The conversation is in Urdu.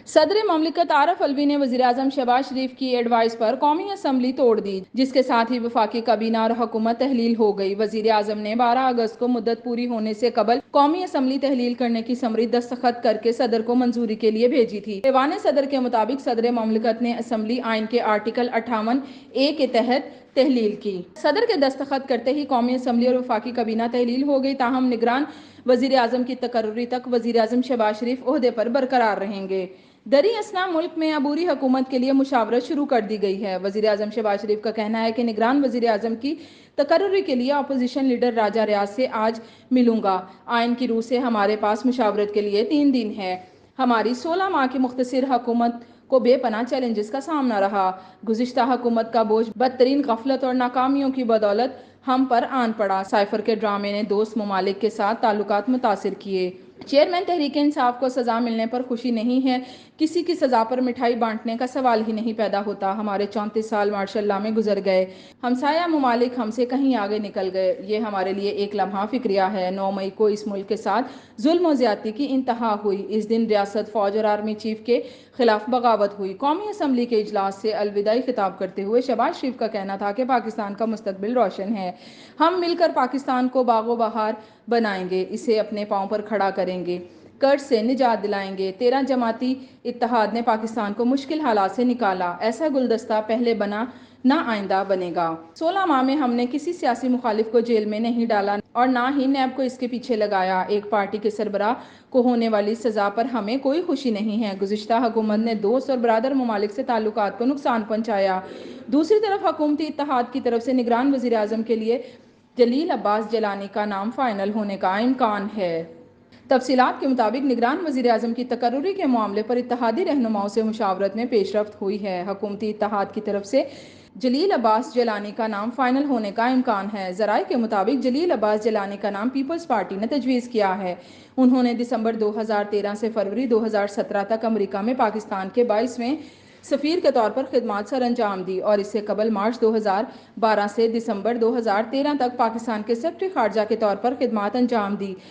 صدر مملکت عارف الوی نے وزیراعظم شہباز شریف کی ایڈوائس پر قومی اسمبلی توڑ دی، جس کے ساتھ ہی وفاقی کابینہ اور حکومت تحلیل ہو گئی۔ وزیراعظم نے 12 اگست کو مدت پوری ہونے سے قبل قومی اسمبلی تحلیل کرنے کی سمری دستخط کر کے صدر کو منظوری کے لیے بھیجی تھی۔ ایوان صدر کے مطابق صدر مملکت نے اسمبلی آئین کے آرٹیکل 58A کے تحت تحلیل کی۔ صدر کے دستخط کرتے ہی قومی اسمبلی اور وفاقی کابینہ تحلیل ہو گئی، تاہم نگران وزیر اعظم کی تقرری تک وزیر اعظم شہباز شریف عہدے پر برقرار رہیں گے۔ دریں اثنا ملک میں عبوری حکومت کے لیے مشاورت شروع کر دی گئی ہے۔ وزیر اعظم شہباز شریف کا کہنا ہے کہ نگران وزیر اعظم کی تقرری کے لیے اپوزیشن لیڈر راجہ ریاض سے آج ملوں گا۔ آئین کی روح سے ہمارے پاس مشاورت کے لیے 3 دن ہے۔ ہماری 16 ماہ کی مختصر حکومت کو بے پناہ چیلنجز کا سامنا رہا۔ گزشتہ حکومت کا بوجھ بدترین غفلت اور ناکامیوں کی بدولت ہم پر آن پڑا۔ سائفر کے ڈرامے نے دوست ممالک کے ساتھ تعلقات متاثر کیے۔ چیئرمین تحریک انصاف کو سزا ملنے پر خوشی نہیں ہے، کسی کی سزا پر مٹھائی بانٹنے کا سوال ہی نہیں پیدا ہوتا۔ ہمارے 34 سال مارشل لا میں گزر گئے، ہمسایہ ممالک ہم سے کہیں آگے نکل گئے، یہ ہمارے لیے ایک لمحہ فکریہ ہے۔ 9 مئی کو اس ملک کے ساتھ ظلم و زیادتی کی انتہا ہوئی۔ اس دن ریاست، فوج اور آرمی چیف کے خلاف بغاوت ہوئی۔ قومی اسمبلی کے اجلاس سے الوداعی خطاب کرتے ہوئے شہباز شریف کا کہنا تھا کہ پاکستان کا مستقبل روشن ہے، ہم مل کر پاکستان کو باغ و بہار بنائیں گے، اسے اپنے پاؤں پر کھڑا کریں گے، قرض سے نجات دلائیں گے۔ 13 جماعتی اتحاد نے پاکستان کو مشکل حالات سے نکالا، ایسا گلدستہ پہلے بنا نہ آئندہ بنے گا۔ 16 ماہ میں ہم نے کسی سیاسی مخالف کو جیل میں نہیں ڈالا اور نہ ہی نیب کو اس کے پیچھے لگایا۔ ایک پارٹی کے سربراہ کو ہونے والی سزا پر ہمیں کوئی خوشی نہیں ہے۔ گزشتہ حکومت نے دوست اور برادر ممالک سے تعلقات کو نقصان پہنچایا۔ دوسری طرف حکومتی اتحاد کی طرف سے نگران وزیر اعظم کے لیے جلیل عباس جیلانی کا نام فائنل ہونے کا امکان ہے۔ تفصیلات کے مطابق نگران وزیر اعظم کی تقرری کے معاملے پر اتحادی رہنماؤں سے مشاورت میں پیش رفت ہوئی ہے۔ حکومتی اتحاد کی طرف سے جلیل عباس جیلانی کا نام فائنل ہونے کا امکان ہے۔ ذرائع کے مطابق جلیل عباس جیلانی کا نام پیپلز پارٹی نے تجویز کیا ہے۔ انہوں نے دسمبر 2013 سے فروری 2017 تک امریکہ میں پاکستان کے 22ویں سفیر کے طور پر خدمات سر انجام دی اور اس سے قبل مارچ 2012 سے دسمبر 2013 تک پاکستان کے سیکرٹری خارجہ کے طور پر خدمات انجام دی۔